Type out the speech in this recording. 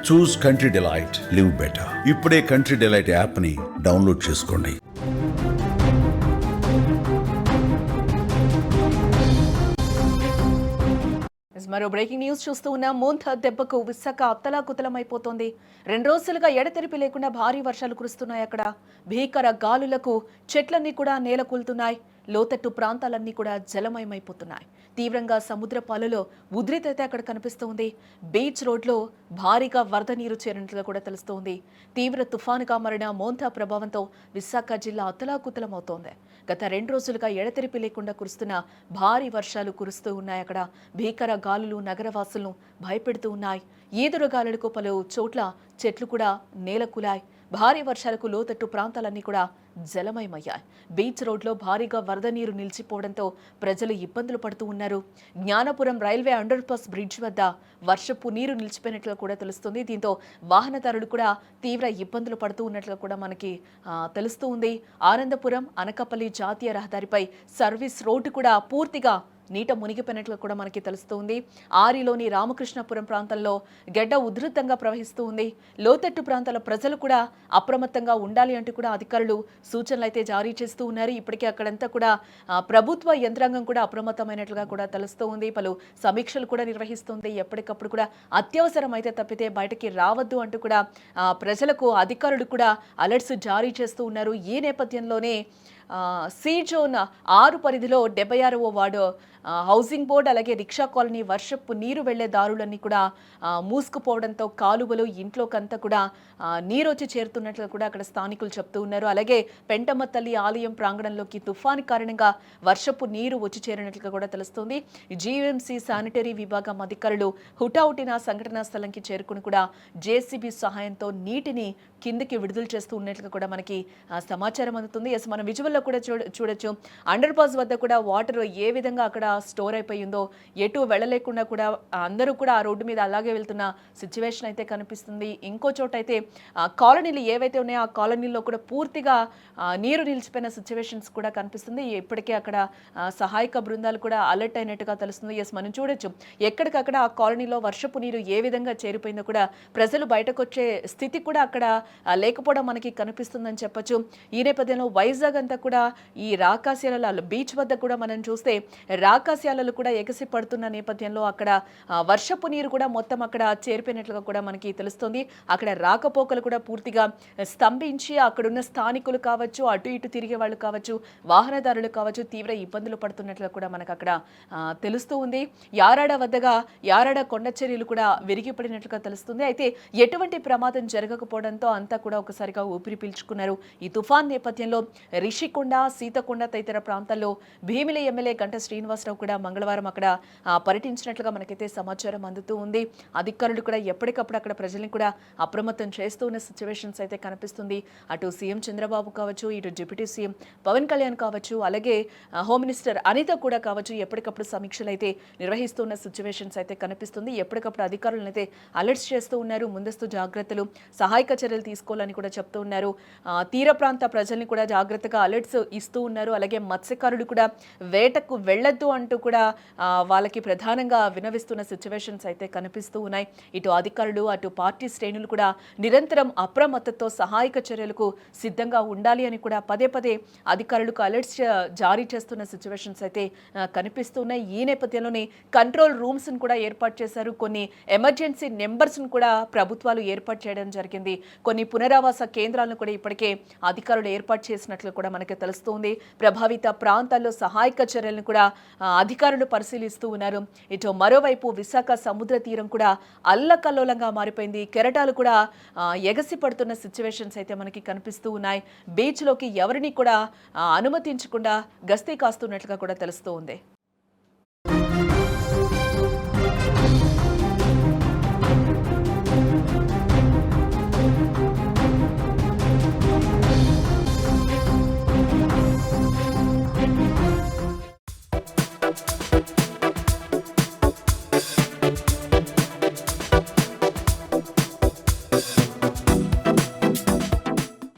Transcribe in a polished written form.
చూస్ country delight, live better. ఇప్పుడే country delight app ని download చేసుకోండి. మరో బ్రేకింగ్ న్యూస్ చూస్తూ ఉన్న మోంథా దెబ్బకు విశాఖ అత్తలాకుతలమైపోతోంది. 2 రోజులుగా ఎడతెరిపి లేకుండా భారీ వర్షాలు కురుస్తున్నాయి. అక్కడ భీకర గాలులకు చెట్లన్నీ కూడా నేలకూలుతున్నాయి. లోతట్టు ప్రాంతాలన్నీ కూడా జలమయమైపోతున్నాయి. తీవ్రంగా సముద్ర పాలలో ఉద్రిక్తత అక్కడ కనిపిస్తోంది. బీచ్ రోడ్లో భారీగా వరద నీరు చేరినట్లుగా కూడా తెలుస్తోంది. తీవ్ర తుఫానుగా మారిన మోంథా ప్రభావంతో విశాఖ జిల్లా అతలాకుతలమవుతోంది. గత 2 రోజులుగా ఎడతెరిపి లేకుండా కురుస్తున్న భారీ వర్షాలు కురుస్తూ ఉన్నాయి. అక్కడ భీకర గాలులు నగరవాసులను భయపెడుతూ ఉన్నాయి. ఈదురుగాలులకు పలు చోట్ల చెట్లు కూడా నేలకూలాయి. భారీ వర్షాలకు లోతట్టు ప్రాంతాలన్నీ కూడా జలమయమయ్యాయి. బీచ్ రోడ్లో భారీగా వరద నీరు నిలిచిపోవడంతో ప్రజలు ఇబ్బందులు పడుతూ ఉన్నారు. Gnanapuram railway under pass bridge వద్ద వర్షపు నీరు నిలిచిపోయినట్లు కూడా తెలుస్తుంది. దీంతో వాహనదారులు కూడా తీవ్ర ఇబ్బందులు పడుతూ ఉన్నట్లు కూడా మనకి తెలుస్తూ ఉంది. ఆనందపురం అనకాపల్లి జాతీయ రహదారిపై సర్వీస్ రోడ్డు కూడా పూర్తిగా నీట మునిగిపోయినట్లు కూడా మనకి తెలుస్తుంది. ఆరిలోని రామకృష్ణపురం ప్రాంతంలో గడ్డ ఉధృతంగా ప్రవహిస్తూ ఉంది. లోతట్టు ప్రాంతాల ప్రజలు కూడా అప్రమత్తంగా ఉండాలి అంటూ కూడా అధికారులు సూచనలు అయితే జారీ చేస్తూ ఉన్నారు. ఇప్పటికే అక్కడంతా కూడా ప్రభుత్వ యంత్రాంగం కూడా అప్రమత్తమైనట్లుగా కూడా తెలుస్తూ ఉంది. పలు సమీక్షలు కూడా నిర్వహిస్తుంది. ఎప్పటికప్పుడు కూడా అత్యవసరం అయితే తప్పితే బయటకి రావద్దు అంటూ కూడా ప్రజలకు అధికారులు కూడా అలర్ట్స్ జారీ చేస్తూ ఉన్నారు. ఈ నేపథ్యంలోనే సి జోన్ 6 పరిధిలో 76వ వార్డు హౌసింగ్ బోర్డు అలాగే రిక్షా కాలనీ వర్షపు నీరు వెళ్లే దారులన్నీ కూడా మూసుకుపోవడంతో కాలువలు ఇంట్లోకంతా కూడా నీరు వచ్చి చేరుతున్నట్లు కూడా అక్కడ స్థానికులు చెప్తూ ఉన్నారు. అలాగే పెంటమ్మ తల్లి ఆలయం ప్రాంగణంలోకి తుఫాను కారణంగా వర్షపు నీరు వచ్చి చేరినట్లుగా కూడా తెలుస్తుంది. జీఎంసీ శానిటరీ విభాగం అధికారులు హుటాహుటిన సంఘటనా స్థలంకి చేరుకుని కూడా జేసీబీ సహాయంతో నీటిని కిందకి విడుదల చేస్తూ ఉన్నట్లుగా కూడా మనకి సమాచారం అందుతుంది. ఎస్, మనం విజువల్లో కూడా చూడొచ్చు. అండర్ పాస్ వద్ద కూడా వాటర్ ఏ విధంగా అక్కడ స్టోర్ అయిపోయిందో, ఎటు వెళ్ళలేకుండా కూడా అందరూ కూడా ఆ రోడ్డు మీద అలాగే వెళ్తున్న సిచ్యువేషన్ అయితే కనిపిస్తుంది. ఇంకో చోట అయితే కాలనీలు ఏవైతే ఉన్నాయో ఆ కాలనీలో కూడా పూర్తిగా నీరు నిలిచిపోయిన సిచ్యువేషన్స్ కూడా కనిపిస్తుంది. ఇప్పటికే అక్కడ సహాయక బృందాలు కూడా అలర్ట్ అయినట్టుగా తెలుస్తుంది. ఎస్, మనం చూడొచ్చు ఎక్కడికక్కడ ఆ కాలనీలో వర్షపు నీరు ఏ విధంగా చేరిపోయిందో కూడా ప్రజలు బయటకు వచ్చే స్థితి కూడా అక్కడ లేకపోవడం మనకి కనిపిస్తుందని చెప్పొచ్చు. ఈ నేపథ్యంలో వైజాగ్ అంతా కూడా ఈ రాకాశయాల బీచ్ వద్ద కూడా మనం చూస్తే రాకాశయాలలు కూడా ఎగసి పడుతున్న నేపథ్యంలో అక్కడ వర్షపు నీరు కూడా మొత్తం అక్కడ చేరిపోయినట్లుగా కూడా మనకి తెలుస్తుంది. అక్కడ రాకపోకలు కూడా పూర్తిగా స్తంభించి అక్కడున్న స్థానికులు కావచ్చు, అటు ఇటు తిరిగే వాళ్ళు కావచ్చు, వాహనదారులు కావచ్చు తీవ్ర ఇబ్బందులు పడుతున్నట్లుగా కూడా మనకు అక్కడ తెలుస్తూ ఉంది. యారాడ వద్దగా యారాడ కొండ చర్యలు కూడా విరిగిపడినట్లుగా తెలుస్తుంది. అయితే ఎటువంటి ప్రమాదం జరగకపోవడంతో అంతా కూడా ఒకసారిగా ఊపిరి పీల్చుకున్నారు. ఈ తుఫాన్ నేపథ్యంలో రిషికొండ, సీతకొండ తదితర ప్రాంతాల్లో భీమిలి ఎమ్మెల్యే గంట శ్రీనివాసరావు కూడా మంగళవారం అక్కడ పర్యటించినట్లుగా మనకైతే సమాచారం అందుతూ ఉంది. అధికారులు కూడా ఎప్పటికప్పుడు అక్కడ ప్రజల్ని కూడా అప్రమత్తం చేస్తూ ఉన్న సిచ్యువేషన్స్ అయితే కనిపిస్తుంది. అటు సీఎం చంద్రబాబు కావచ్చు, ఇటు డిప్యూటీ సీఎం పవన్ కళ్యాణ్ కావచ్చు, అలాగే హోమ్ మినిస్టర్ అనిత కూడా కావచ్చు ఎప్పటికప్పుడు సమీక్షలు అయితే నిర్వహిస్తున్న సిచ్యువేషన్స్ అయితే కనిపిస్తుంది. ఎప్పటికప్పుడు అధికారులను అయితే అలర్ట్స్ చేస్తూ ఉన్నారు. ముందస్తు జాగ్రత్తలు, సహాయక చర్యలు తీసుకోవాలని కూడా చెప్తూ ఉన్నారు. తీర ప్రాంత ప్రజల్ని కూడా జాగ్రత్తగా అలర్ట్స్ ఇస్తూ ఉన్నారు. అలాగే మత్స్యకారులు కూడా వేటకు వెళ్ళొద్దు అంటూ కూడా వాళ్ళకి ప్రధానంగా వినవిస్తున్న సిచ్యువేషన్స్ అయితే కనిపిస్తూ ఉన్నాయి. ఇటు అధికారులు అటు పార్టీ శ్రేణులు కూడా నిరంతరం అప్రమత్తతో సహాయక చర్యలకు సిద్ధంగా ఉండాలి అని కూడా పదే పదే అధికారులకు అలర్ట్స్ జారీ చేస్తున్న సిచ్యువేషన్స్ అయితే కనిపిస్తున్నాయి. ఈ నేపథ్యంలోనే కంట్రోల్ రూమ్స్ కూడా ఏర్పాటు చేశారు. కొన్ని ఎమర్జెన్సీ నెంబర్స్ కూడా ప్రభుత్వాలు ఏర్పాటు చేయడం జరిగింది. కొన్ని పునరావాస కేంద్రాలను కూడా ఇప్పటికే అధికారులు ఏర్పాటు చేసినట్లు కూడా మనకి తెలుస్తోంది. ప్రభావిత ప్రాంతాల్లో సహాయక చర్యలను కూడా అధికారులు పరిశీలిస్తూ ఉన్నారు. ఇటు మరోవైపు విశాఖ సముద్ర తీరం కూడా అల్లకల్లోలంగా మారిపోయింది. కెరటాలు కూడా ఎగసి పడుతున్న సిచ్యువేషన్స్ అయితే మనకి కనిపిస్తూ ఉన్నాయి. బీచ్లోకి ఎవరిని కూడా అనుమతించకుండా గస్తీ కాస్తున్నట్లుగా కూడా తెలుస్తూ ఉంది.